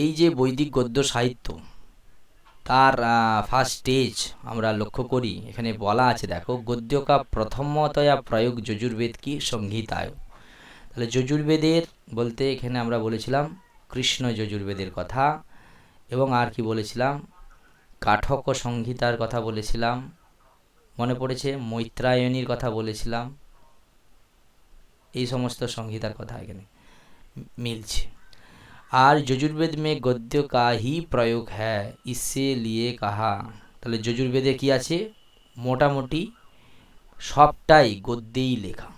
এই যে বৈদিক গদ্য সাহিত্য, তার ফার্স্ট স্টেজ আমরা লক্ষ্য করি। এখানে বলা আছে, দেখো, গদ্য কা প্রথমতয়া প্রয়োগ যজুর্বেদ কি সংহিতায়। তাহলে যজুর্বেদের বলতে এখানে আমরা বলেছিলাম কৃষ্ণ যজুর্বেদের কথা, এবং আর কি বলেছিলাম, কাঠক সংহিতার কথা বলেছিলাম, মনে পড়েছে, মৈত্রায়নীর কথা বলেছিলাম। এই সমস্ত সংহিতার কথা এখানে মিলছে। আর যজুর্বেদ মে গদ্য কা হি প্রয়োগ হ্যায় ইসে লিয়ে কাহা। তাহলে যজুর্বেদে কি আছে, মোটামুটি সবটাই গদ্যেই লেখা,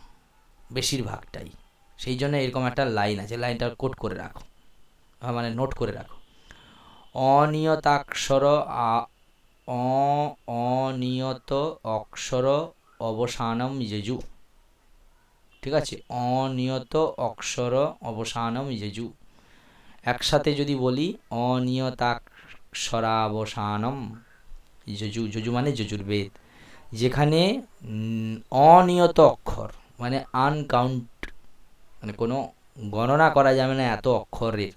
বেশিরভাগটাই। সেই জন্য এরকম একটা লাইন আছে, লাইনটা কোট করে রাখো, মানে নোট করে রাখো। অনিয়তাক্ষর অনিয়ত অক্ষর অবসানম যজু। ঠিক আছে, অনিয়ত অক্ষর অবসানম যজু। একসাথে যদি বলি, অনিয়তাক্ষরাবসানম যজু। যজু মানে যজুর্বেদ, যেখানে অনিয়ত অক্ষর মানে আনকাউন্ট, মানে কোনো গণনা করা যাবে না এত অক্ষরের।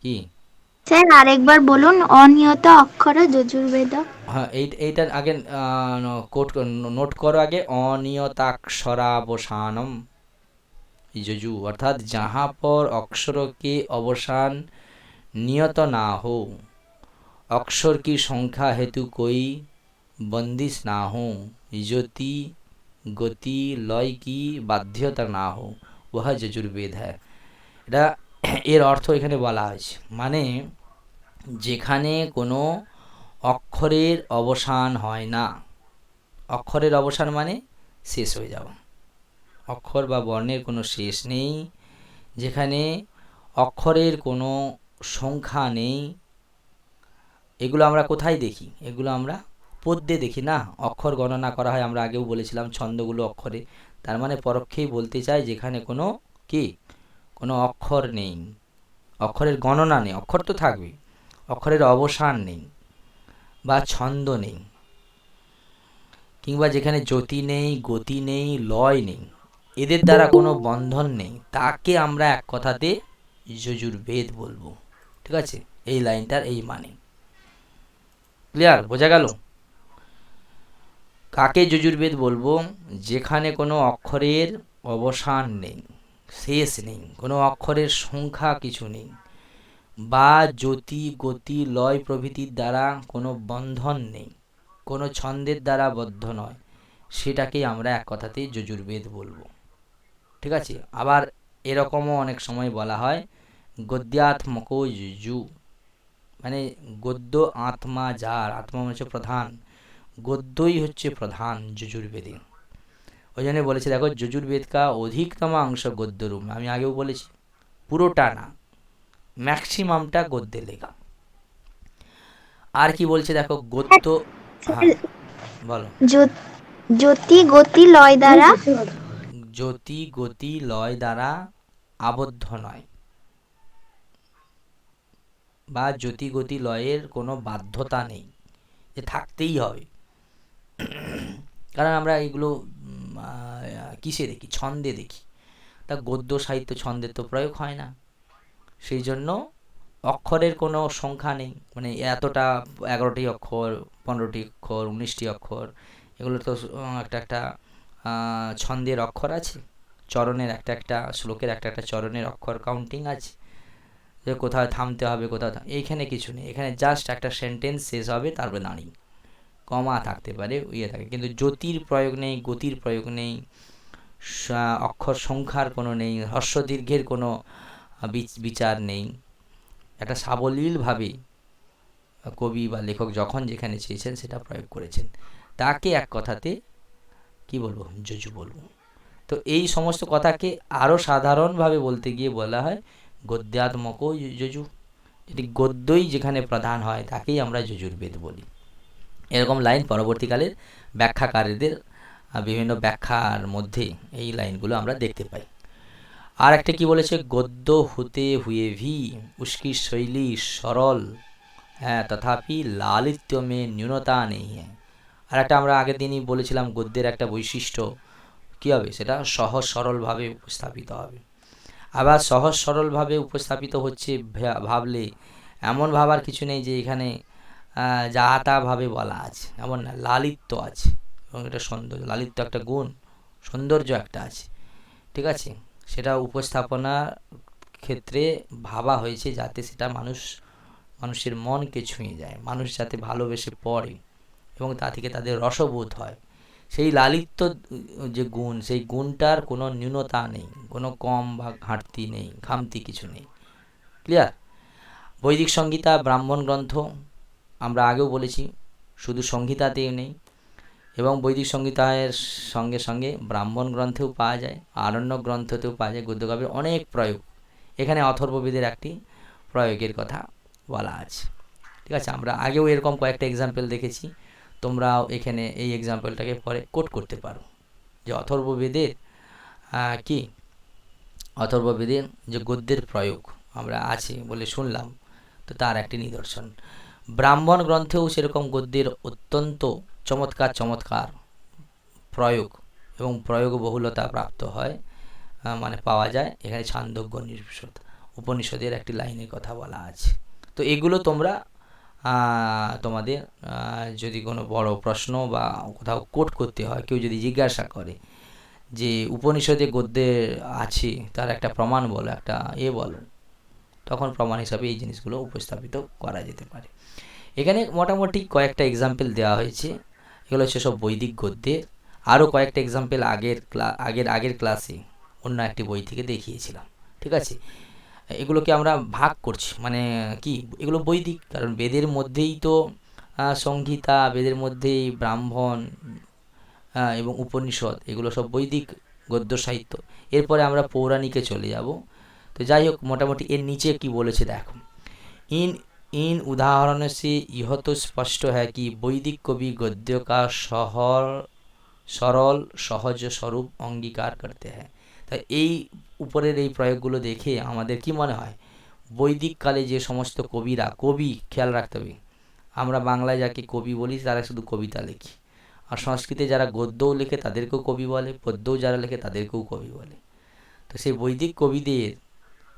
কি স্যার আরেকবার বলুন, অনিয়ত অক্ষর যজুর্বেদ। হ্যাঁ, এইটার আগে কোট নোট করো আগে, অনিয়তাক্ষরাবসানম যজু, অর্থাৎ जहाँ पर अक्षरों के अवसान नियत ना हो, अक्षर की संख्या हेतु कोई बंदिश ना हो, ज्योति गति लय की बाध्यता ना हो, वह যজুর্বেদ है। এটা এর অর্থ এখানে বলা হয়েছে, মানে যেখানে কোনো অক্ষরের অবসান হয় না। অক্ষরের অবসান মানে শেষ হয়ে যাওয়া, অক্ষর বা বর্ণের কোনো শেষ নেই, যেখানে অক্ষরের কোনো সংখ্যা নেই। এগুলো আমরা কোথায় দেখি? এগুলো আমরা পদ্যে দেখি না, অক্ষর গণনা করা হয়, আমরা আগেও বলেছিলাম ছন্দগুলো অক্ষরে। তার মানে পরোক্ষেই বলতে চাই যেখানে কোনো কি, কোনো অক্ষর নেই, অক্ষরের গণনা নেই, অক্ষর তো থাকবে, অক্ষরের অবসান নেই বা ছন্দ নেই, কিংবা যেখানে জ্যোতি নেই, গতি নেই, লয় নেই, এদের দ্বারা কোনো বন্ধন নেই, তাকে আমরা এক কথাতে যজুর্বেদ বলবো। ঠিক আছে, এই লাইনটার এই মানে ক্লিয়ার, বোঝা গেল? কাকে যজুর্বেদ বলবো? যেখানে কোনো অক্ষরের অবসান নেই, শেষ নেই, কোনো অক্ষরের সংখ্যা কিছু নেই, বা জ্যোতি গতি লয় প্রভৃতির দ্বারা কোনো বন্ধন নেই, কোনো ছন্দের দ্বারা বদ্ধ নয়, সেটাকেই আমরা এক কথাতেই যজুর্বেদ বলবো। ঠিক আছে, আবার এরকমও অনেক সময় বলা হয় গদ্যাত্মক যজু, মানে গদ্য আত্মা যার, আত্মা মানে হচ্ছে প্রধান, গদ্যই হচ্ছে প্রধান যজুর্বেদে। ওই জন্য বলেছে, দেখো, যজুর্বেদ কা অধিকতম অংশ গদ্য রূপ। আমি আগেও বলেছি, পুরোটা না, ম্যাক্সিমামটা গদ্যে লেখা। আর কি বলছে দেখো, গদ্য, হ্যাঁ বলো। জ্যোতি গতি লয় দ্বারা, জ্যোতি গতি লয় দ্বারা আবদ্ধ নয়, বা জ্যোতি গতি লয়ের কোনো বাধ্যতা নেই যে থাকতেই হবে। কারণ আমরা এগুলো কিসে দেখি? ছন্দে দেখি। তা গদ্য সাহিত্য ছন্দের তো প্রয়োগ হয় না, সেই জন্য অক্ষরের কোনো সংখ্যা নেই, মানে এতটা 11টি অক্ষর, 15টি অক্ষর, 19টি অক্ষর, এগুলো তো একটা একটা ছন্দের অক্ষর আছে, চরণের একটা একটা শ্লোকের একটা একটা চরণের অক্ষর কাউন্টিং আছে, যে কোথাও থামতে হবে, কোথাও এইখানে কিছু নেই। এখানে জাস্ট একটা সেন্টেন্স শেষ হবে, তারপরে দাঁড়িয়ে কমা থাকতে পারে, ইয়ে থাকে, কিন্তু জ্যোতির প্রয়োগ নেই, গতির প্রয়োগ নেই, অক্ষর সংখ্যার কোনো নেই, হ্রস্ব দীর্ঘের কোনো বিচার নেই। একটা সাবলীলভাবে কবি বা লেখক যখন যেখানে চেয়েছেন সেটা প্রয়োগ করেছেন, তাকে এক কথাতে কি বলবো? যজু বলবো। তো এই সমস্ত কথাকে আরও সাধারণভাবে বলতে গিয়ে বলা হয় গদ্যাত্মক যজু। এটি গদ্যই যেখানে প্রধান হয় তাকেই আমরা যজুর্বেদ বলি। এরকম লাইন পরবর্তীকালের ব্যাখ্যাকারীদের বিভিন্ন ব্যাখ্যার মধ্যে এই লাইনগুলো আমরা দেখতে পাই। আর একটা কি বলেছে, গদ্য হতে হুয়ে ভি উস্কি শৈলী সরল হ্যাঁ তথাপি লালিত্য মে ন্যূনতা নেই হ্যাঁ। আর একটা আমরা আগের দিনই বলেছিলাম গদ্যের একটা বৈশিষ্ট্য কী হবে, সেটা সহজ সরলভাবে উপস্থাপিত হবে। আবার সহজ সরলভাবে উপস্থাপিত হচ্ছে ভাবলে এমন ভাবার কিছু নেই যে এখানে যাহা তাভাবে বলা আছে, এমন না, লালিত্য আছে এবং এটা সৌন্দর্য, লালিত্য একটা গুণ, সৌন্দর্য একটা আছে, ঠিক আছে। সেটা উপস্থাপনার ক্ষেত্রে ভাবা হয়েছে যাতে সেটা মানুষের মনকে ছুঁয়ে যায়, মানুষ যাতে ভালোবেসে পড়ে এবং তা থেকে তাদের রসবোধ হয়। সেই লালিত্য যে গুণ, সেই গুণটার কোনো ন্যূনতা নেই, কোনো কম বা ঘাটতি নেই, খামতি কিছু নেই। ক্লিয়ার? বৈদিক সংহিতা ব্রাহ্মণ গ্রন্থ, আমরা আগেও বলেছি, শুধু সংহিতাতেই নেই, এবং বৈদিক সংহিতার সঙ্গে সঙ্গে ব্রাহ্মণ গ্রন্থেও পাওয়া যায়, আরণ্যক গ্রন্থতেও পাওয়া যায় গদ্যকাব্যের অনেক প্রয়োগ। এখানে অথর্ববেদের একটি প্রয়োগের কথা বলা আছে, ঠিক আছে। আমরা আগেও এরকম কয়েকটা এক্সাম্পল দেখেছি, তোমরাও এখানে এই এক্সাম্পলটাকে পরে কোট করতে পারো, যে অথর্ববেদের কি অথর্ববেদের যে গদ্যের প্রয়োগ আমরা আছে বলে শুনলাম, তো তার একটি নিদর্শন। ব্রাহ্মণ গ্রন্থেও সেরকম গদ্যের অত্যন্ত চমৎকার চমৎকার প্রয়োগ এবং প্রয়োগ বহুলতা প্রাপ্ত হয়, মানে পাওয়া যায়। এখানে ছান্দোগ্য উপনিষদের একটি লাইনের কথা বলা আছে। তো এগুলো তোমরা তোমাদের যদি কোনো বড় প্রশ্ন বা কোথাও কোট করতে হয়, কেউ যদি জিজ্ঞাসা করে যে উপনিষদে গদ্যে আছে, তার একটা প্রমাণ বলো, একটা বলো, তখন প্রমাণ হিসাবে এই জিনিসগুলো উপস্থাপিত করা যেতে পারে। এখানে মোটামুটি কয়েকটা এক্সাম্পল দেওয়া হয়েছে, এগুলো হচ্ছে সব বৈদিক গদ্যের। আরও কয়েকটা এক্সাম্পল আগের ক্লাসে অন্য একটি বই থেকে দেখিয়েছিলাম, ঠিক আছে। এগুলোকে আমরা ভাগ করছি, মানে কি, এগুলো বৈদিক, কারণ বেদের মধ্যেই তো সংহিতা, বেদের মধ্যেই ব্রাহ্মণ এবং উপনিষদ, এগুলো সব বৈদিক গদ্য সাহিত্য। এরপরে আমরা পৌরাণিকে চলে যাব। তো যাই হোক, মোটামুটি এর নিচে কি বলেছে দেখো। इन इन उदाहरणों से यह तो स्पष्ट है कि वैदिक कवि गद्य का सरल সহজ স্বরূপ অঙ্গীকার করতে হয়। তাই এই উপরের এই প্রয়োগগুলো দেখে আমাদের কি মনে হয়, বৈদিক কালে যে সমস্ত কবিরা, কবি খেয়াল রাখতে হবে, আমরা বাংলায় যাকে কবি বলি তারা শুধু কবিতা লেখি, আর সংস্কৃতে যারা গদ্যও লেখে তাদেরকেও কবি বলে, পদ্যও যারা লেখে তাদেরকেও কবি বলে। তো সেই বৈদিক কবিদের,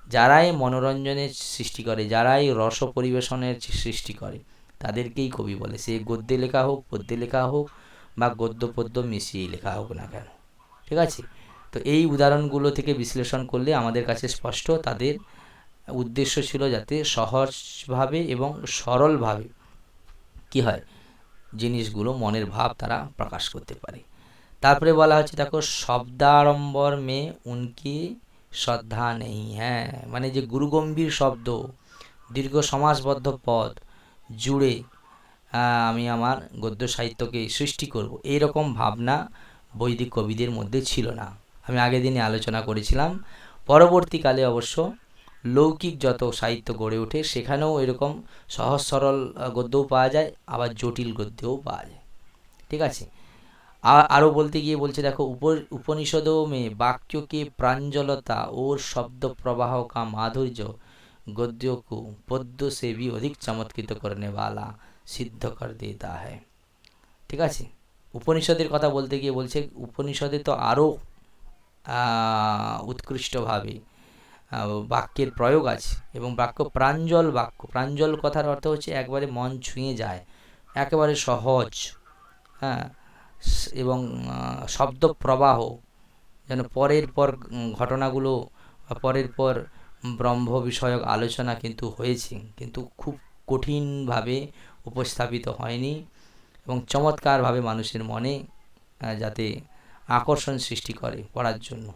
যারাই মনোরঞ্জনের সৃষ্টি করে, যারাই রস পরিবেশনের সৃষ্টি করে, তাদেরকেই কবি বলে। সে গদ্যে লেখা হোক, পদ্যে লেখা হোক, বা গদ্য পদ্য মিশিয়ে লেখা হোক না কেন, ঠিক আছে। তো এই উদাহরণগুলো থেকে বিশ্লেষণ করলে আমাদের কাছে স্পষ্ট তাদের উদ্দেশ্য ছিল যাতে সহজভাবে এবং সরলভাবে কি হয়, জিনিসগুলো, মনের ভাব তারা প্রকাশ করতে পারে। তারপরে বলা হচ্ছে দেখো, শব্দাড়ম্বর মে উনকি শ্রদ্ধা নেই। হ্যাঁ, মানে যে গুরুগম্ভীর শব্দ, দীর্ঘ সমাসবদ্ধ পদ জুড়ে আমি আমার গদ্য সাহিত্যকে সৃষ্টি করব, এইরকম ভাবনা বৈদিক কবিদের মধ্যে ছিল না। আমি আগের দিনে আলোচনা করেছিলাম। পরবর্তীকালে অবশ্য লৌকিক যত সাহিত্য গড়ে ওঠে, সেখানেও এরকম সহজ সরল গদ্যও পাওয়া যায়, আবার জটিল গদ্যও পাওয়া যায়, ঠিক আছে। আরও বলতে গিয়ে বলছে দেখো, उपनिषदों में वाक्यों की प्रांजलता और शब्द प्रवाह का माधुर्य गद्यों को पद्यों से भी अधिक चमत्कृत करने वाला सिद्ध कर देता है, ঠিক আছে। উপনিষদের কথা বলতে গিয়ে বলছে, উপনিষদে তো আরও উৎকৃষ্টভাবে বাক্যের প্রয়োগ আছে, এবং বাক্য প্রাঞ্জল, বাক্য প্রাঞ্জল কথার অর্থ হচ্ছে একবারে মন ছুঁয়ে যায়, একেবারে সহজ, হ্যাঁ, এবং শব্দ প্রবাহ, যেন পরের পর ঘটনাগুলো, পরের পর ব্রহ্ম বিষয়ক আলোচনা কিন্তু হয়েছে, কিন্তু খুব কঠিনভাবে উপস্থাপিত হয়নি, এবং চমৎকারভাবে মানুষের মনে যাতে আকর্ষণ সৃষ্টি করে পড়ার জন্য।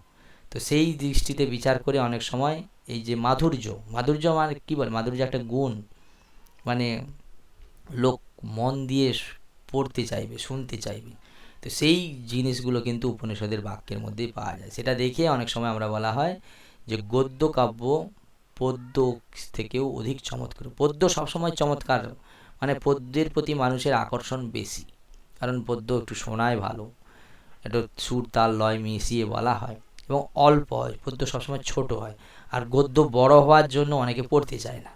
তো সেই দৃষ্টিতে বিচার করে অনেক সময় এই যে মাধুর্য, মাধুর্য মানে কী বলে, মাধুর্য একটা গুণ, মানে লোক মন দিয়ে পড়তে চাইবে, শুনতে চাইবে। তো সেই জিনিসগুলো কিন্তু উপনিষদের বাক্যের মধ্যেই পাওয়া যায়। সেটা দেখে অনেক সময় আমরা বলা হয় যে গদ্য কাব্য পদ্য থেকেও অধিক চমৎকার। পদ্য সবসময় চমৎকার, মানে পদ্যের প্রতি মানুষের আকর্ষণ বেশি, কারণ পদ্য একটু শোনায় ভালো, একটু সুর তাল লয় মিশিয়ে বলা হয়, এবং অল্প হয়। পদ্য সবসময় ছোট হয়, আর গদ্য বড় হওয়ার জন্য অনেকে পড়তে চায় না।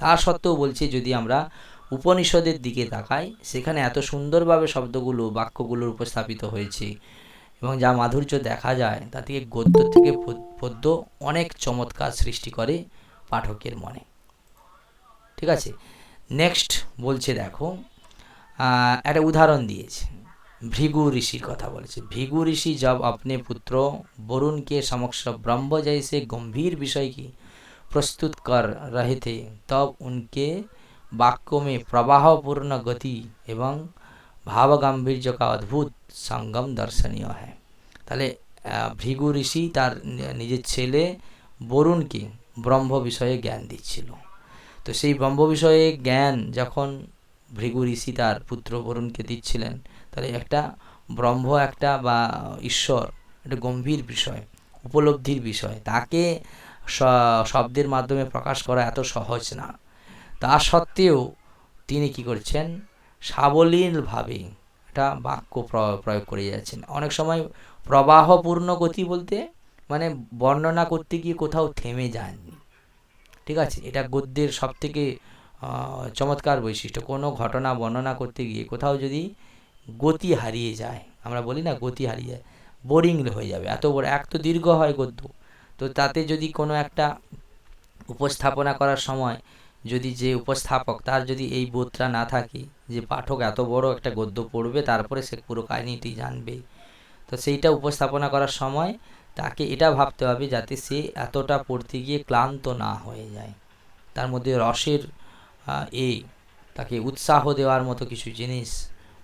তা সত্ত্বেও বলছি, যদি আমরা উপনিষদের দিকে তাকাই, সেখানে এত সুন্দরভাবে শব্দগুলো, বাক্যগুলোর উপস্থাপিত হয়েছে, এবং যা মাধুর্য দেখা যায়, তা থেকে গদ্য থেকে পদ্য অনেক চমৎকার সৃষ্টি করে পাঠকের মনে। ঠিক আছে। নেক্সট বলছে দেখো, একটা উদাহরণ দিয়েছে, भृगु ऋषि কথা বলেছে। भृगु ऋषि जब अपने पुत्र वरुण के समक्ष ब्रह्म जैसे गंभीर विषय की प्रस्तुत कर रहे थे तब उनके वाक्यों में प्रवाहपूर्ण गति एवं भाव गांभीर्य का अद्भुत संगम दर्शनीय है। তাহলে ভৃগু ঋষি তার নিজের ছেলে বরুণকে ব্রহ্ম বিষয়ে জ্ঞান দিচ্ছিল। তো সেই ব্রহ্ম বিষয়ে জ্ঞান যখন ভৃগু ঋষি তার পুত্র বরুণকে দিচ্ছিলেন, তাহলে একটা ব্রহ্ম একটা বা ঈশ্বর একটা গম্ভীর বিষয়, উপলব্ধির বিষয়, তাকে শব্দের মাধ্যমে প্রকাশ করা এত সহজ না। তা সত্ত্বেও তিনি কি করছেন, সাবলীলভাবে একটা বাক্য প্রয়োগ করে যাচ্ছেন। অনেক সময় প্রবাহপূর্ণ গতি বলতে মানে বর্ণনা করতে গিয়ে কোথাও থেমে যাননি, ঠিক আছে। এটা গদ্যের সবথেকে চমৎকার বৈশিষ্ট্য। কোনো ঘটনা বর্ণনা করতে গিয়ে কোথাও যদি গতি হারিয়ে যায়, আমরা বলি না গতি হারিয়ে যায়, বোরিং হয়ে যাবে। এত বড় এক তো দীর্ঘ হয় গদ্য, তো তাতে যদি কোনো একটা উপস্থাপনা করার সময় যদি যে উপস্থাপক তার যদি এই বোধটা না থাকে যে পাঠক এত বড় একটা গদ্য পড়বে তারপরে সে পুরো কাহিনীটি জানবে, তো সেইটা উপস্থাপনা করার সময় তাকে এটা ভাবতে হবে যাতে সে এতটা পড়তে গিয়ে ক্লান্ত না হয়ে যায়। তার মধ্যে রসের তাকে উৎসাহ দেওয়ার মতো কিছু জিনিস,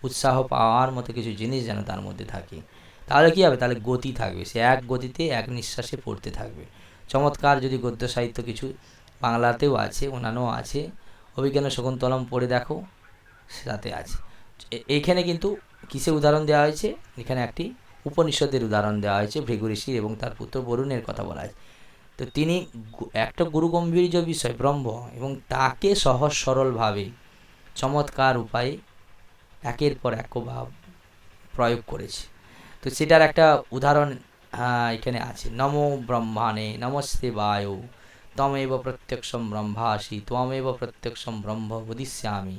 উৎসাহ পাওয়ার মতো কিছু জিনিস যেন তার মধ্যে থাকে। তাহলে কী হবে, তাহলে গতি থাকবে, সে এক গতিতে এক নিঃশ্বাসে পড়তে থাকবে। চমৎকার যদি গদ্য সাহিত্য কিছু বাংলাতেও আছে, অন্যান্যও আছে, অভিজ্ঞান শকুন্তলম পড়ে দেখো, সাথে আছে। এইখানে কিন্তু কিসের উদাহরণ দেওয়া হয়েছে, এখানে একটি উপনিষদের উদাহরণ দেওয়া হয়েছে, ভৃগু ঋষির এবং তার পুত্র বরুণের কথা বলা হয়েছে। তো তিনি একটা গুরুগম্ভীর্য বিষয় ব্রহ্ম, এবং তাকে সহজ সরলভাবে চমৎকার উপায়ে একের পর এক ভাব প্রয়োগ করেছে। তো সেটার একটা উদাহরণ এখানে আছে। নমো ব্রহ্মাণে নমস্তে বায়ু তমেব প্রত্যক্ষম ব্রহ্মাসি ত্বমেব প্রত্যক্ষম ব্রহ্ম বদিষ্যামি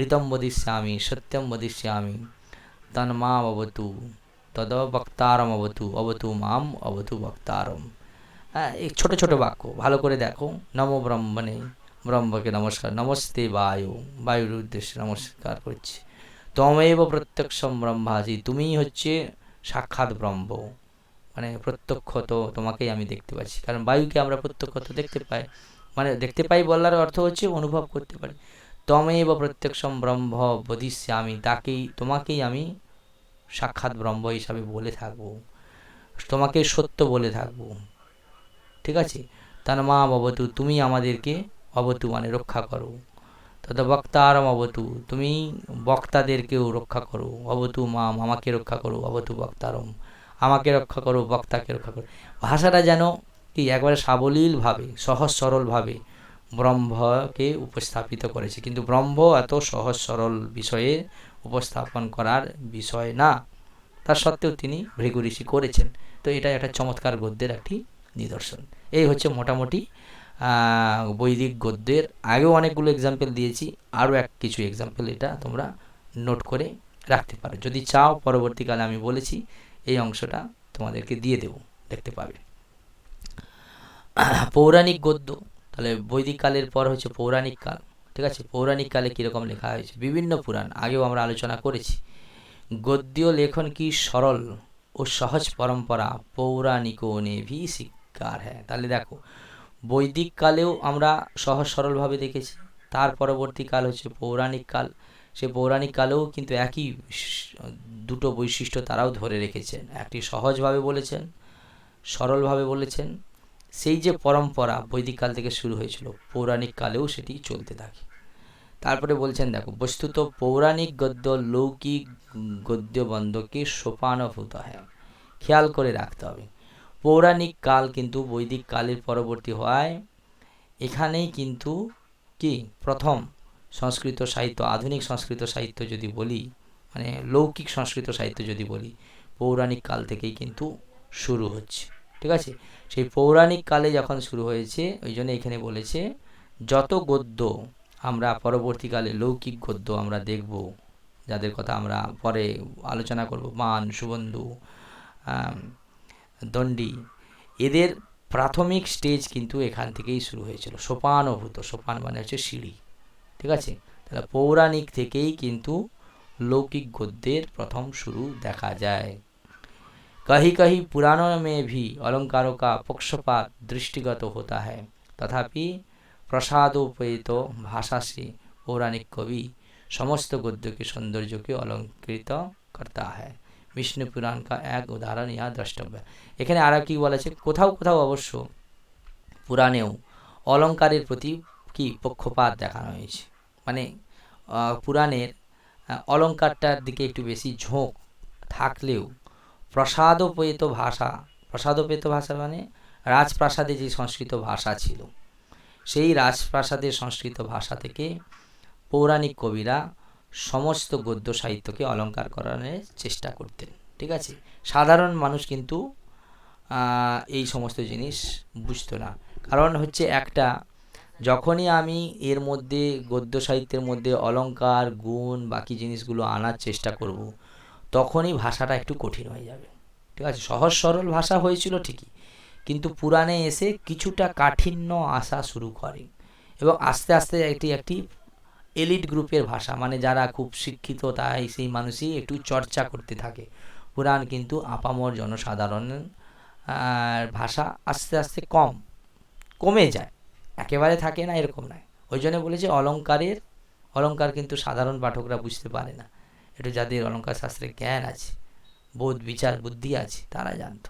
ঋতম বদিষ্যামি সত্যম বদিষ্যামি তন্মাম অবতু তদ বক্তারম অবতু অবতু মাম অবতু বক্তারম। এই ছোটো ছোটো বাক্য ভালো করে দেখো। নমো ব্রহ্মণে, ব্রহ্মকে নমস্কার। নমস্তে বায়ু, বায়ুর উদ্দেশ্যে নমস্কার করছি। তমেব প্রত্যক্ষম ব্রহ্মাসি, তুমিই হচ্ছে সাক্ষাৎ ব্রহ্ম, মানে প্রত্যক্ষ তো তোমাকেই আমি দেখতে পাচ্ছি। কারণ বায়ুকে আমরা প্রত্যক্ষ তো দেখতে পাই, মানে দেখতে পাই বলার অর্থ হচ্ছে অনুভব করতে পারি। তমেব প্রত্যক্ষম ব্রহ্ম বদিষ্যামি, তোমাকেই আমি সাক্ষাৎ ব্রহ্ম হিসাবে বলে থাকবো, তোমাকে সত্য বলে থাকবো, ঠিক আছে। তার মা অবতু, তুমি আমাদেরকে অবতু মানে রক্ষা করো। তথা বক্তারম অবতু, তুমি বক্তাদেরকেও রক্ষা করো। অবতু মাম, আমাকে রক্ষা করো। অবতু বক্তারম, আমাকে রক্ষা করো, বক্তাকে রক্ষা করো। ভাষাটা যেন কি একবারে সাবলীলভাবে সহজ সরলভাবে ব্রহ্মকে উপস্থাপিত করেছে, কিন্তু ব্রহ্ম এত সহজ সরল বিষয়ে উপস্থাপন করার বিষয় না, তার সত্ত্বেও তিনি ভৃগু ঋষি করেছেন। তো এটা একটা চমৎকার গদ্যের একটি নিদর্শন। এই হচ্ছে মোটামুটি বৈদিক গদ্যের। আগেও অনেকগুলো এক্সাম্পল দিয়েছি, আরও কিছু এক্সাম্পল এটা তোমরা নোট করে রাখতে পারো। যদি চাও পরবর্তীকালে আমি বলেছি এই অংশটা তোমাদেরকে দিয়ে দেব, দেখতে পাবে। পৌরাণিক গদ্য, তাহলে বৈদিক কালের পর হচ্ছে পৌরাণিক কাল, ঠিক আছে। পৌরাণিক কালে কীরকম লেখা হয়েছে, বিভিন্ন পুরাণ আগেও আমরা আলোচনা করেছি। গদ্য লেখন কি সরল ও সহজ পরম্পরা পৌরাণিকও নে ভি স্বীকার হ্যাঁ। তাহলে দেখো বৈদিক কালেও আমরা সহজ সরলভাবে দেখেছি, তার পরবর্তী কাল হচ্ছে পৌরাণিক কাল। সে পৌরাণিক কালেও কিন্তু একই দুটো বৈশিষ্ট্য তারাও ধরে রেখেছেন, একটি সহজভাবে বলেছেন, সরলভাবে বলেছেন। সেই যে পরম্পরা বৈদিক কাল থেকে শুরু হয়েছিল, পৌরাণিক কালেও সেটি চলতে থাকে। তারপরে বলছেন দেখো, বস্তুত পৌরাণিক গদ্য লৌকিক গদ্য বন্ধকে সোপানভূত হ্যাঁ। খেয়াল করে রাখতে হবে, পৌরাণিক কাল কিন্তু বৈদিক কালের পরবর্তী হওয়ায় এখানেই কিন্তু কি প্রথম সংস্কৃত সাহিত্য, আধুনিক সংস্কৃত সাহিত্য যদি বলি, মানে লৌকিক সংস্কৃত সাহিত্য যদি বলি, পৌরাণিক কাল থেকেই কিন্তু শুরু হচ্ছে, ঠিক আছে। সেই পৌরাণিক কালে যখন শুরু হয়েছে, ওই জন্য এখানে বলেছে যত গদ্য আমরা পরবর্তীকালে লৌকিক গদ্য আমরা দেখব, যাদের কথা আমরা পরে আলোচনা করব, মান, সুবন্ধু, দণ্ডী, এদের প্রাথমিক স্টেজ কিন্তু এখান থেকেই শুরু হয়েছিল। সোপানভূত, সোপান মানে হচ্ছে সিঁড়ি, ঠিক আছে। তাহলে পৌরাণিক থেকেই কিন্তু लौकिक गद्येर प्रथम शुरू देखा जाए। कहीं कहीं पुराणों में भी अलंकारों का पक्षपात दृष्टिगत होता है, तथापि प्रसादोपेत भाषा से पौराणिक कवि समस्त गद्य के सौंदर्य के अलंकृत करता है। विष्णु पुराण का एक उदाहरण यहाँ द्रष्टव्य। এখানে আর কি বলেছে, কোথাও কোথাও অবশ্য পুরাণেও অলঙ্কারের প্রতি কি পক্ষপাত দেখানো হয়েছে, মানে পুরাণের অলঙ্কারটার দিকে একটু বেশি ঝোঁক থাকলেও প্রসাদোপেত ভাষা, প্রসাদোপেত ভাষা মানে রাজপ্রাসাদে যে সংস্কৃত ভাষা ছিল, সেই রাজপ্রাসাদের সংস্কৃত ভাষা থেকে পৌরাণিক কবিরা সমস্ত গদ্য সাহিত্যকে অলঙ্কার করানোর চেষ্টা করতেন। ঠিক আছে, সাধারণ মানুষ কিন্তু এই সমস্ত জিনিস বুঝতো না। কারণ হচ্ছে একটা, যখনই আমি এর মধ্যে গদ্য সাহিত্যের মধ্যে অলঙ্কার গুণ বাকি জিনিসগুলো আনার চেষ্টা করব, তখনই ভাষাটা একটু কঠিন হয়ে যাবে। ঠিক আছে, সহজ সরল ভাষা হয়েছিল ঠিকই, কিন্তু পুরাণে এসে কিছুটা কাঠিন্য আসা শুরু করে এবং আস্তে আস্তে একটি এলিট গ্রুপের ভাষা, মানে যারা খুব শিক্ষিত তাই সেই মানুষই একটু চর্চা করতে থাকে। পুরাণ কিন্তু আপামর জনসাধারণ ভাষা আস্তে আস্তে কমে যায়, একেবারে থাকে না এরকম নয়। ওই জন্য বলেছে অলঙ্কার কিন্তু সাধারণ পাঠকরা বুঝতে পারে না, একটু যাদের অলঙ্কার শাস্ত্রের জ্ঞান আছে, বোধ বিচার বুদ্ধি আছে, তারা জানত।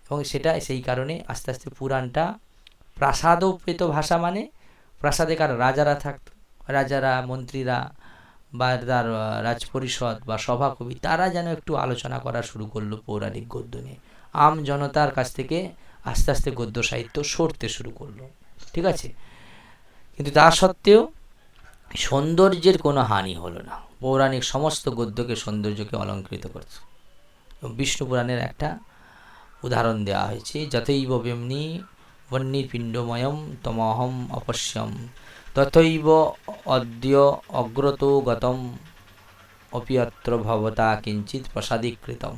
এবং সেটা সেই কারণে আস্তে আস্তে পুরাণটা প্রাসাদোপেত ভাষা, মানে প্রাসাদে কার রাজারা থাকতো, রাজারা মন্ত্রীরা বা তার রাজপরিষদ বা সভাকবি, তারা যেন একটু আলোচনা করা শুরু করলো পৌরাণিক গদ্য নিয়ে। আম জনতার কাছ থেকে আস্তে আস্তে গদ্য সাহিত্য সরতে শুরু করলো। ঠিক আছে, কিন্তু তা সত্ত্বেও সৌন্দর্যের কোনো হানি হলো না। পৌরাণিক সমস্ত গদ্যকে সৌন্দর্যকে অলঙ্কৃত করছে। বিষ্ণু পুরাণের একটা উদাহরণ দেওয়া হয়েছে, যতৈব বেমনি বহ্নিপিণ্ডময়ম তমহম অপশ্যম তথৈব অদ্য অগ্রতো গতম অপিয়ত্র ভবতা কিঞ্চিৎ প্রসাদীকৃতম।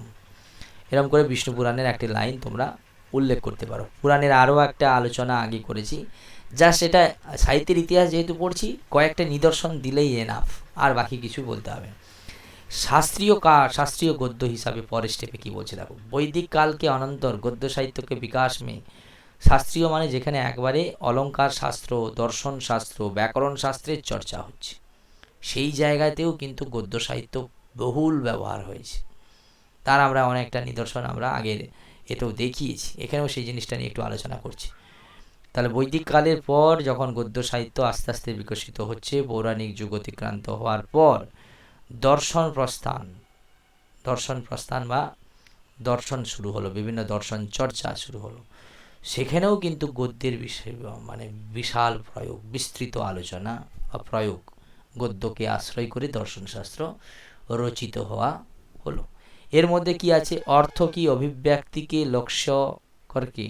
এরকম করে বিষ্ণু পুরাণের একটি লাইন তোমরা উল্লেখ করতে পারো। পুরাণের আরও একটা আলোচনা আগে করেছি, যা সেটা সাহিত্যের ইতিহাস যেহেতু পড়ছি, কয়েকটা নিদর্শন দিলেই এনাফ, আর বাকি কিছু বলতে হবে। शास्त्रीय गद्य हिसाब पर स्टेपे की बोलছে দেখো, বৈদিক কালকে অনন্তর গদ্য সাহিত্যকে বিকাশ মে শাস্ত্রীয় মানে যেখানে একবারে অলঙ্কার শাস্ত্র, দর্শন শাস্ত্র, ব্যাকরণ শাস্ত্রের চর্চা হচ্ছে, সেই জায়গাতেও কিন্তু গদ্য সাহিত্য বহুল ব্যবহার হয়েছে। তার আমরা অনেকটা নিদর্শন আমরা আগের এতেও দেখিয়েছি, এখানেও সেই জিনিসটা নিয়ে একটু আলোচনা করছি। তাহলে বৈদিক কালের পর যখন গদ্য সাহিত্য আস্তে আস্তে বিকশিত হচ্ছে, পৌরাণিক যুগ অতিক্রান্ত হওয়ার পর দর্শন প্রস্থান বা দর্শন শুরু হলো, বিভিন্ন দর্শন চর্চা শুরু হলো। সেখানেও কিন্তু গদ্যের বিষয় মানে বিশাল প্রয়োগ, বিস্তৃত আলোচনা বা প্রয়োগ, গদ্যকে আশ্রয় করে দর্শনশাস্ত্র রচিত হওয়া হলো। এর মধ্যে কি আছে, অর্থ की अभिव्यक्ति के लक्ष्य करके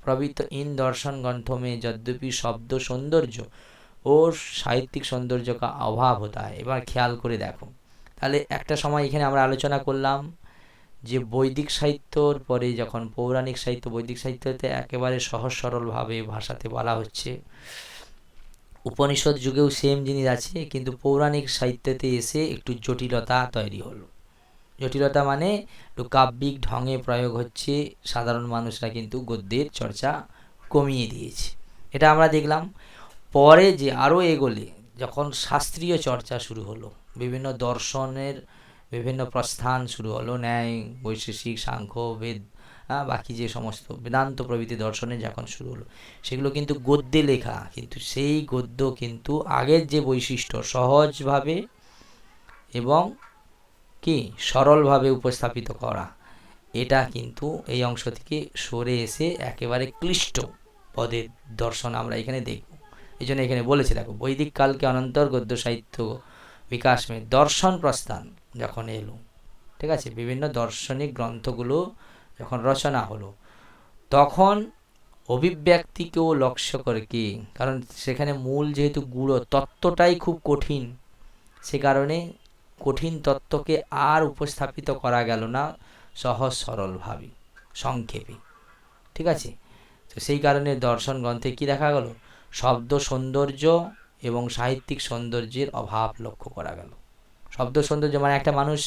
प्रवृत्त इन दर्शन ग्रंथों में यद्यपि शब्द सौंदर्य और साहित्यिक सौंदर्य का अभाव होता है। এবার খেয়াল করে দেখো, তাহলে একটা সময় এখানে আমরা আলোচনা করলাম যে বৈদিক সাহিত্যর পরে যখন পৌরাণিক সাহিত্য, বৈদিক সাহিত্যতে একেবারে সহজ সরলভাবে ভাষাতে বলা হচ্ছে, উপনিষদ যুগেও সেম জিনিস আছে, কিন্তু পৌরাণিক সাহিত্যতে এসে একটু জটিলতা তৈরি হলো। জটিলতা মানে একটু কাব্যিক ঢঙে প্রয়োগ হচ্ছে, সাধারণ মানুষরা কিন্তু গদ্যের চর্চা কমিয়ে দিয়েছে, এটা আমরা দেখলাম। পরে যে আরও এগোলে যখন শাস্ত্রীয় চর্চা শুরু হলো, বিভিন্ন দর্শনের বিভিন্ন প্রস্থান শুরু হলো, ন্যায় বৈশেষিক সাংখ্য বেদ বাকি যে সমস্ত বেদান্ত প্রভৃতি দর্শনে যখন শুরু হলো, সেগুলো কিন্তু গদ্যে লেখা, কিন্তু সেই গদ্য কিন্তু আগের যে বৈশিষ্ট্য সহজভাবে এবং কি সরলভাবে উপস্থাপিত করা, এটা কিন্তু এই অংশ থেকে সরে এসে একেবারে ক্লিষ্ট পদের দর্শন আমরা এখানে দেখব। এই জন্য এখানে বলেছে দেখো, বৈদিক কালকে অনন্তর গদ্য সাহিত্য বিকাশ মে দর্শন প্রস্থান যখন এলো, ঠিক আছে, বিভিন্ন দার্শনিক গ্রন্থগুলো যখন রচনা হলো, তখন অভিব্যক্তিকেও লক্ষ্য করে কি, কারণ সেখানে মূল যেহেতু গুড়ো তত্ত্বটাই খুব কঠিন, সে কারণে কঠিন তত্ত্বকে আর উপস্থাপিত করা গেল না সহজ সরলভাবে, সংক্ষেপে। ঠিক আছে, তো সেই কারণে দর্শন গ্রন্থে কি দেখা গেল, শব্দ সৌন্দর্য এবং সাহিত্যিক সৌন্দর্যের অভাব লক্ষ্য করা গেল। শব্দ সৌন্দর্য মানে একটা মানুষ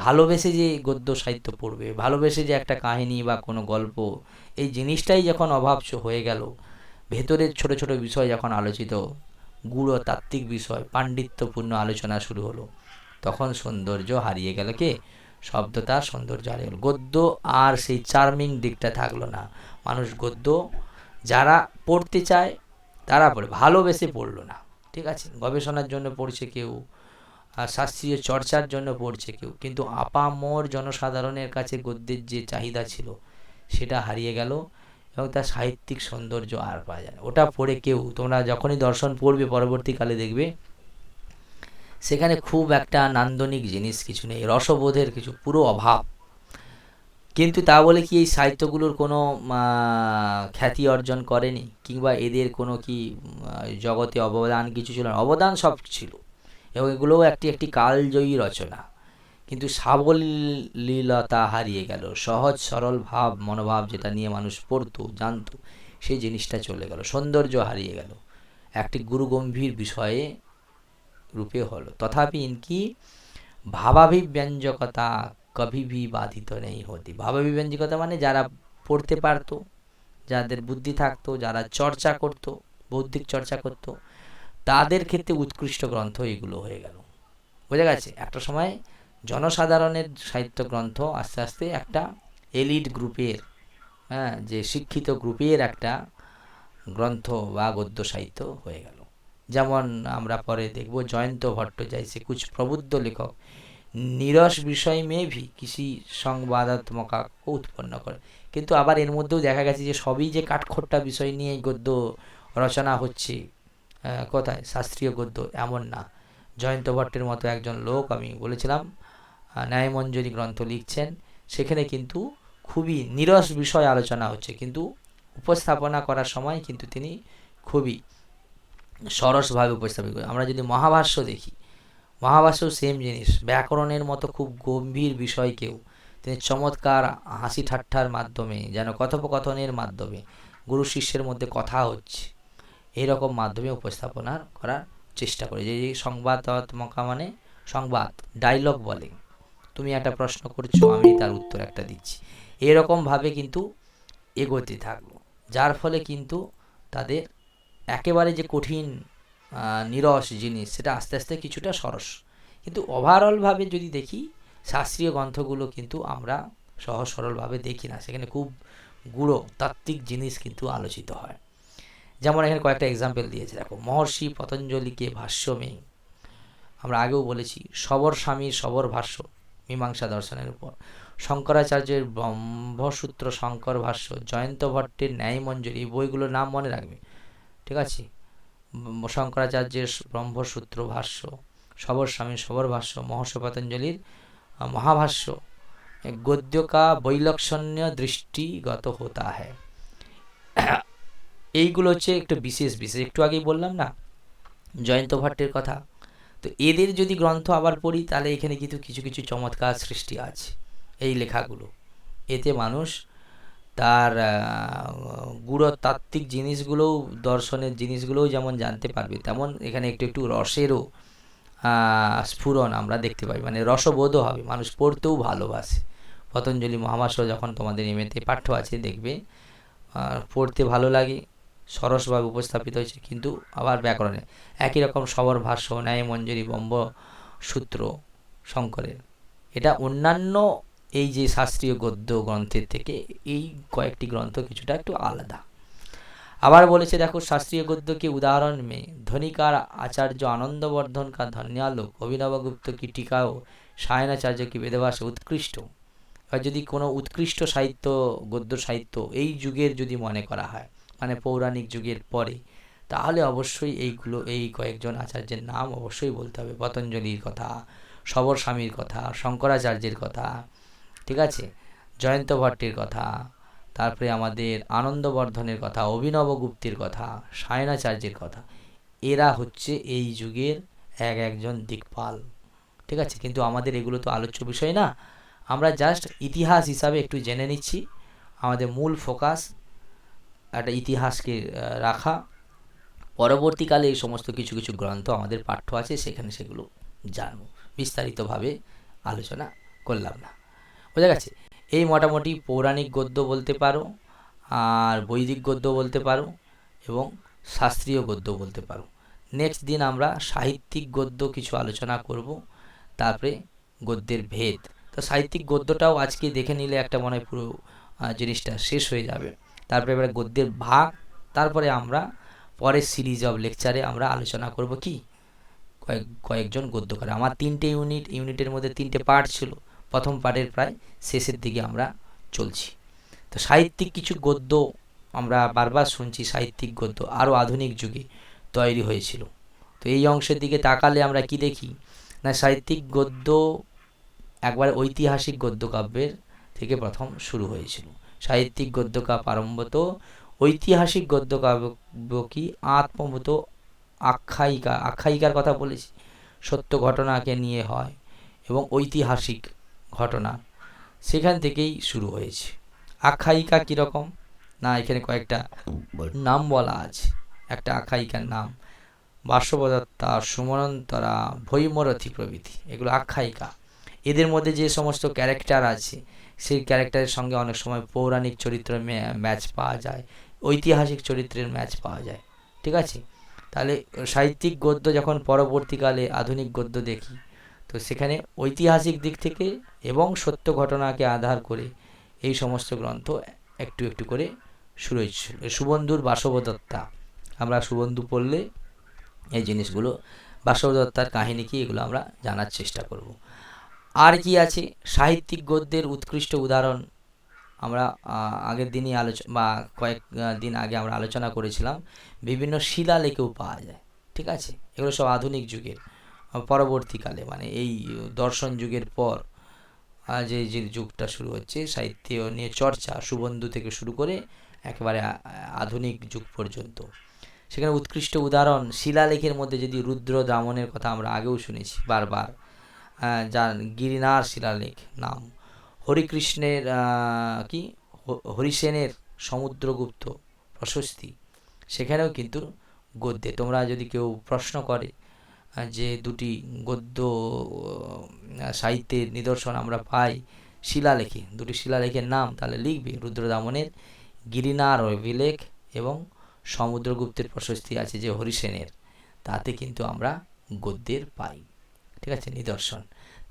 ভালোবেসে যে গদ্য সাহিত্য পড়বে, ভালোবেসে যে একটা কাহিনী বা কোনো গল্প, এই জিনিসটাই যখন অভাব হয়ে গেল, ভেতরের ছোট ছোট বিষয় যখন আলোচিত, গূঢ় তাত্ত্বিক বিষয়, পাণ্ডিত্যপূর্ণ আলোচনা শুরু হলো, তখন সৌন্দর্য হারিয়ে গেল। কে? শব্দতার সৌন্দর্য হারিয়ে গেল। গদ্য আর সেই চার্মিং দিকটা থাকলো না। মানুষ গদ্য যারা পড়তে চায় তারা পড়ে, ভালোবেসে পড়লো না। ঠিক আছে, গবেষণার জন্য পড়ছে কেউ, শাস্ত্রীয় চর্চার জন্য পড়ছে কেউ, কিন্তু আপামর জনসাধারণের কাছে গদ্যের যে চাহিদা ছিল সেটা হারিয়ে গেল এবং তার সাহিত্যিক সৌন্দর্য আর পাওয়া যায় না। ওটা পড়ে কেউ, তোমরা যখনই দর্শন পড়বে পরবর্তীকালে দেখবে সেখানে খুব একটা নান্দনিক জিনিস কিছু নেই, রসবোধের কিছু পুরো অভাব। কিন্তু তা বলে কি এই সাহিত্যগুলোর কোনো খ্যাতি অর্জন করেনি, কিংবা এদের কোনো কি জগতে অবদান কিছু ছিল না? অবদান সব ছিল, এবং এগুলোও একটি একটি কালজয়ী রচনা। কিন্তু সাবলীলতা হারিয়ে গেল, সহজ সরল ভাব মনোভাব যেটা নিয়ে মানুষ পড়তো জানতো, সেই জিনিসটা চলে গেল, সৌন্দর্য হারিয়ে গেল, একটি গুরুগম্ভীর বিষয়ে রূপে হলো। তথাপি ইনকি ভাবাভিব্যঞ্জকতা কভি ভি বাধিত নেই হতি। ভাবাভিব্যঞ্জকতা মানে যারা পড়তে পারতো, যাদের বুদ্ধি থাকতো, যারা চর্চা করত, বৌদ্ধিক চর্চা করত, তাদের ক্ষেত্রে উৎকৃষ্ট গ্রন্থ এগুলো হয়ে গেল। বোঝা গেছে? একটা সময় জনসাধারণের সাহিত্য গ্রন্থ আস্তে আস্তে একটা এলিট গ্রুপের, যে শিক্ষিত গ্রুপের একটা গ্রন্থ বা গদ্য সাহিত্য হয়ে গেল। যেমন আমরা পরে দেখব জয়ন্ত ভট্টাচার্য সে কুছ প্রবুদ্ধ লেখক নিরস বিষয় মে ভি কৃষি সংবাদাত্মকা উৎপন্ন করে। কিন্তু আবার এর মধ্যেও দেখা গেছে যে সবই যে কাঠখোট্টা বিষয় নিয়ে গদ্য রচনা হচ্ছে, কোথায় শাস্ত্রীয় গদ্য, এমন না। জয়ন্ত ভট্টের মতো একজন লোক, আমি বলেছিলাম ন্যায়মঞ্জরি গ্রন্থ লিখছেন, সেখানে কিন্তু খুবই নিরস বিষয় আলোচনা হচ্ছে, কিন্তু উপস্থাপনা করার সময় কিন্তু তিনি খুবই সরসভাবে উপস্থাপিত করেন। আমরা যদি মহাভাষ্য দেখি, মহাভাষ্যও সেম জিনিস, ব্যাকরণের মতো খুব গম্ভীর বিষয়কেও তিনি চমৎকার হাসি ঠাট্টার মাধ্যমে, যেন কথোপকথনের মাধ্যমে গুরু শিষ্যের মধ্যে কথা হচ্ছে এইরকম মাধ্যমে উপস্থাপনা করার চেষ্টা করে। যে সংবাদাত্মকা মানে সংবাদ, ডায়লগ বলে, তুমি একটা প্রশ্ন করছো, আমি তার উত্তর একটা দিচ্ছি, এরকমভাবে কিন্তু এগোতে থাকলো। যার ফলে কিন্তু তাদের একেবারে যে কঠিন নিরস জিনিস সেটা আস্তে আস্তে কিছুটা সরস। কিন্তু ওভারঅলভাবে যদি দেখি শাস্ত্রীয় গ্রন্থগুলো কিন্তু আমরা সহজ সরলভাবে দেখি না, সেখানে খুব গূঢ় তাত্ত্বিক জিনিস কিন্তু আলোচিত হয়। যেমন এখানে কয়েকটা এক্সাম্পল দিয়েছে, দেখো মহর্ষি পতঞ্জলিকে ভাষ্যমে, আমরা আগেও বলেছি সবর স্বামীর সবর ভাষ্য মীমাংসা দর্শনের উপর, শঙ্করাচার্যের ব্রহ্মসূত্র শঙ্কর ভাষ্য, জয়ন্ত ভট্টের ন্যায়মঞ্জরি, এই বইগুলোর নাম মনে রাখবে, ঠিক আছে? শঙ্করাচার্যের ব্রহ্মসূত্র ভাষ্য, সবর স্বামীর সবর ভাষ্য, মহর্ষি পতঞ্জলির মহাভাষ্য, গদ্য কা বৈলক্ষণ্য দৃষ্টিগত হতা হ্যায়। এইগুলো হচ্ছে একটু বিশেষ বিশেষ, একটু আগেই বললাম না জয়ন্ত ভট্টের কথা। তো এদের যদি গ্রন্থ আবার পড়ি তাহলে এখানে কিন্তু কিছু কিছু চমৎকার সৃষ্টি আছে এই লেখাগুলো। এতে মানুষ তার গূঢ়তাত্ত্বিক জিনিসগুলোও, দর্শনের জিনিসগুলোও যেমন জানতে পারবে, তেমন এখানে একটু একটু রসেরও স্ফুরণ আমরা দেখতে পাই, মানে রসবোধও হবে, মানুষ পড়তেও ভালোবাসে। পতঞ্জলি মহাভাষ্য যখন তোমাদের এমএতে পাঠ্য আছে দেখবে, পড়তে ভালো লাগে, সরসভাবে উপস্থাপিত হয়েছে, কিন্তু আবার ব্যাকরণে একই রকম সবর ভাষ্য, ন্যায়মঞ্জরি, ব্রহ্মসূত্র শঙ্করের, এটা অন্যান্য এই যে শাস্ত্রীয় গদ্য গ্রন্থের থেকে এই কয়েকটি গ্রন্থ কিছুটা একটু আলাদা। আবার বলেছে দেখো শাস্ত্রীয় গদ্য के उदाहरण में ध्वनिकार आचार्य आनंदवर्धन का धन्यालोक, অভিনবগুপ্ত की टीकाओ, সায়নাচার্য की বেদভাষা উৎকৃষ্ট। আর যদি কোনো উৎকৃষ্ট সাহিত্য, গদ্য সাহিত্য এই যুগের যদি মনে করা হয়, মানে পৌরাণিক যুগের পরে, তাহলে অবশ্যই এইগুলো, এই কয়েকজন আচার্যের নাম অবশ্যই বলতে হবে। পতঞ্জলির কথা, সবর স্বামীর কথা, শঙ্করাচার্যের কথা, ঠিক আছে, জয়ন্ত ভট্টের কথা, তারপরে আমাদের আনন্দবর্ধনের কথা, অভিনবগুপ্তের কথা, সায়নাচার্যের কথা, এরা হচ্ছে এই যুগের একজন দিকপাল, ঠিক আছে। কিন্তু আমাদের এগুলো তো আলোচ্য বিষয় না, আমরা জাস্ট ইতিহাস হিসাবে একটু জেনে নিচ্ছি। আমাদের মূল ফোকাস একটা ইতিহাসকে রাখা, পরবর্তীকালে এই সমস্ত কিছু কিছু গ্রন্থ আমাদের পাঠ্য আছে, সেখানে সেগুলো জানবো, বিস্তারিতভাবে আলোচনা করলাম না। বোঝা গেছে? এই মোটামুটি পৌরাণিক গদ্য বলতে পারো, আর বৈদিক গদ্য বলতে পারো, এবং শাস্ত্রীয় গদ্য বলতে পারো। নেক্সট দিন আমরা সাহিত্যিক গদ্য কিছু আলোচনা করব, তারপরে গদ্যের ভেদ। তো সাহিত্যিক গদ্যটাও আজকে দেখে নিলে একটা মনে হয় পুরো জিনিসটা শেষ হয়ে যাবে। তারপরে এবার গদ্যের ভাগ, তারপরে আমরা পরের সিরিজ অফ লেকচারে আমরা আলোচনা করব কি কয়েকজন গদ্যকার। আমার 3টে ইউনিটের মধ্যে 3টে পার্ট ছিল, প্রথম পার্টের প্রায় শেষের দিকে আমরা চলছি। তো সাহিত্যিক কিছু গদ্য আমরা বারবার শুনছি, সাহিত্যিক গদ্য আরও আধুনিক যুগে তৈরি হয়েছিল। তো এই অংশের দিকে তাকালে আমরা কি দেখি না, সাহিত্যিক গদ্য একবার ঐতিহাসিক গদ্যকাব্যের থেকে প্রথম শুরু হয়েছিল। সাহিত্যিক গদ্যকাব্য আরম্ভত ঐতিহাসিক গদ্যকাব্য কি আত্মভূত আখ্যায়িকার কথা বলেছি, সত্য ঘটনাকে নিয়ে হয় এবং ঐতিহাসিক ঘটনা, সেখান থেকেই শুরু হয়েছে। আখ্যায়িকা কীরকম না, এখানে কয়েকটা নাম বলা আছে। একটা আখ্যায়িকার নাম বাষ্পদত্তা, সুমনন্তরা, ভৈমরথী প্রভৃতি, এগুলো আখ্যায়িকা। এদের মধ্যে যে সমস্ত ক্যারেক্টার আছে, সেই ক্যারেক্টারের সঙ্গে অনেক সময় পৌরাণিক চরিত্রের ম্যাচ পাওয়া যায়, ঐতিহাসিক চরিত্রের ম্যাচ পাওয়া যায়। ঠিক আছে? তাহলে সাহিত্যিক গদ্য যখন পরবর্তীকালে আধুনিক গদ্য দেখি, তো সেখানে ঐতিহাসিক দিক থেকে এবং সত্য ঘটনাকে আধার করে এই সমস্ত গ্রন্থ একটু একটু করে শুরু হয়েছিল। সুবন্ধুর বাসবদত্তা, আমরা সুবন্ধু পড়লে এই জিনিসগুলো, বাসবদত্তার কাহিনী কি, এগুলো আমরা জানার চেষ্টা করব। আর কি আছে সাহিত্যিক গদ্যের উৎকৃষ্ট উদাহরণ, আমরা আগের দিনই কয়েক দিন আগে আমরা আলোচনা করেছিলাম, বিভিন্ন শিলালেখেও পাওয়া যায়। ঠিক আছে? এগুলো সব আধুনিক যুগের পরবর্তীকালে, মানে এই দর্শন যুগের পর যে যে যুগটা শুরু হচ্ছে, সাহিত্য নিয়ে চর্চা সুবন্ধু থেকে শুরু করে একেবারে আধুনিক যুগ পর্যন্ত, সেখানে উৎকৃষ্ট উদাহরণ শিলালেখের মধ্যে যদি রুদ্র দামনের কথা আমরা আগেও শুনেছি বারবার, যার গিরিনার শিলালেখ নাম, হরিকৃষ্ণের হরিসেনের সমুদ্রগুপ্ত প্রশস্তি, সেখানেও কিন্তু গদ্যে, তোমরা যদি কেউ প্রশ্ন করে যে দুটি গদ্য সাহিত্যের নিদর্শন আমরা পাই শিলালেখে, দুটি শিলালেখের নাম, তাহলে লিখবে রুদ্রদামনের গিরিনার অভিলেখ এবং সমুদ্রগুপ্তের প্রশস্তি আছে যে হরিসেনের, তাতে কিন্তু আমরা গদ্যের পাই। ঠিক আছে? নিদর্শন।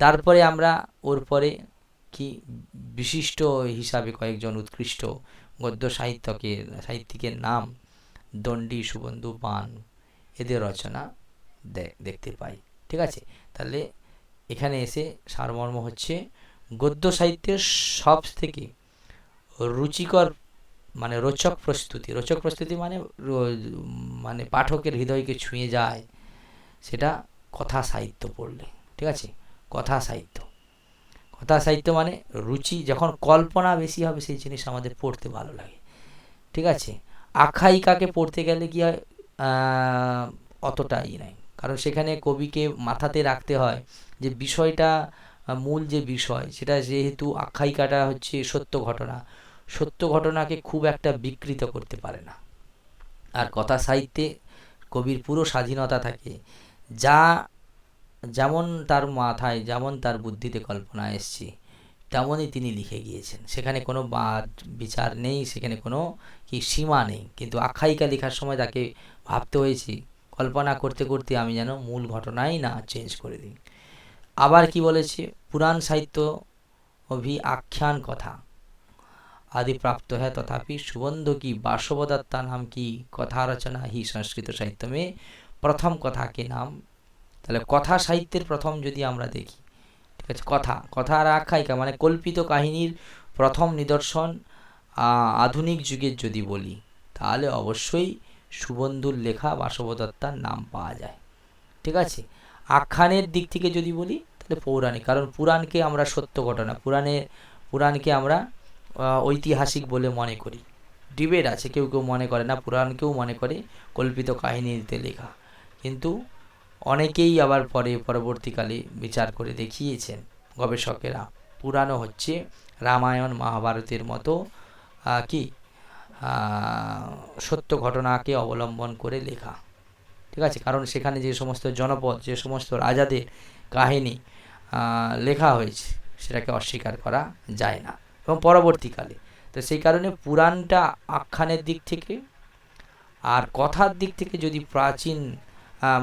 তারপরে আমরা ওর পরে কি বিশিষ্ট হিসাবে কয়েকজন উৎকৃষ্ট গদ্য সাহিত্যিকের নাম দণ্ডী, সুবন্ধু, পান, এদের রচনা দেখতে পাই। ঠিক আছে? তাহলে এখানে এসে সারমর্ম হচ্ছে গদ্য সাহিত্যের সব থেকে রুচিকর, মানে রোচক প্রস্তুতি মানে পাঠকের হৃদয়কে ছুঁয়ে যায়, সেটা কথা সাহিত্য পড়লে। ঠিক আছে? কথা সাহিত্য মানে রুচি, যখন কল্পনা বেশি হবে সেই জিনিস আমাদের পড়তে ভালো লাগে। ঠিক আছে? আখ্যায়িকাকে পড়তে গেলে কি হয়, অতটাই নাই, কারণ সেখানে কবিকে মাথাতে রাখতে হয় যে বিষয়টা, মূল যে বিষয় সেটা, যেহেতু আখ্যায়িকাটা হচ্ছে সত্য ঘটনাকে খুব একটা বিকৃত করতে পারে না। আর কথা সাহিত্যে কবির পুরো স্বাধীনতা থাকে, যা যেমন তার মাথায়, যেমন তার বুদ্ধিতে কল্পনা এসছে, তেমনই তিনি লিখে গিয়েছেন। সেখানে কোনো বাদ বিচার নেই, সেখানে কোনো সীমা নেই। কিন্তু আখ্যায়িকা লেখার সময় তাকে ভাবতে হয়েছে, কল্পনা করতে করতে আমি যেন মূল ঘটনাই না চেঞ্জ করে দিই। আবার কি বলেছে, পুরাণ সাহিত্য অভি আখ্যান কথা आदि प्राप्त है, तथापि सुबंध की बाष्पदत्ता नाम की कथा रचना ही संस्कृत साहित्य में प्रथम कथा के नाम। তাহলে কথা সাহিত্যের প্রথম যদি আমরা দেখি, ঠিক আছে, কথা আর আখ্যায়িকা মানে কল্পিত কাহিনীর প্রথম নিদর্শন আধুনিক যুগের যদি বলি, তাহলে অবশ্যই সুবন্ধুর লেখা বাসবদত্তার নাম পাওয়া যায়। ঠিক আছে? আখ্যানের দিক থেকে যদি বলি তাহলে পৌরাণিক, কারণ পুরাণকে আমরা সত্য ঘটনা, পুরাণকে আমরা ঐতিহাসিক বলে মনে করি। ডিবেট আছে, কেউ কেউ মনে করে না, পুরাণকেও মনে করে কল্পিত কাহিনীতে লেখা, কিন্তু অনেকেই আবার পরবর্তীকালে বিচার করে দেখিয়েছেন গবেষকেরা, পুরাণও হচ্ছে রামায়ণ মহাভারতের মতো সত্য ঘটনাকে অবলম্বন করে লেখা। ঠিক আছে, কারণ সেখানে যে সমস্ত জনপদ, যে সমস্ত রাজাদের কাহিনী লেখা হয়েছে সেটাকে অস্বীকার করা যায় না এবং পরবর্তীকালে। তো সেই কারণে পুরাণটা আখ্যানের দিক থেকে আর কথার দিক থেকে যদি প্রাচীন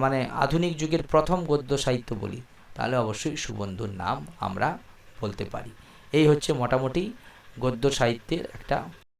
মানে আধুনিক যুগের প্রথম গদ্য সাহিত্য বলি, তাহলে অবশ্যই সুবন্ধুর নাম আমরা বলতে পারি। এই হচ্ছে মোটামুটি গদ্য সাহিত্যের একটা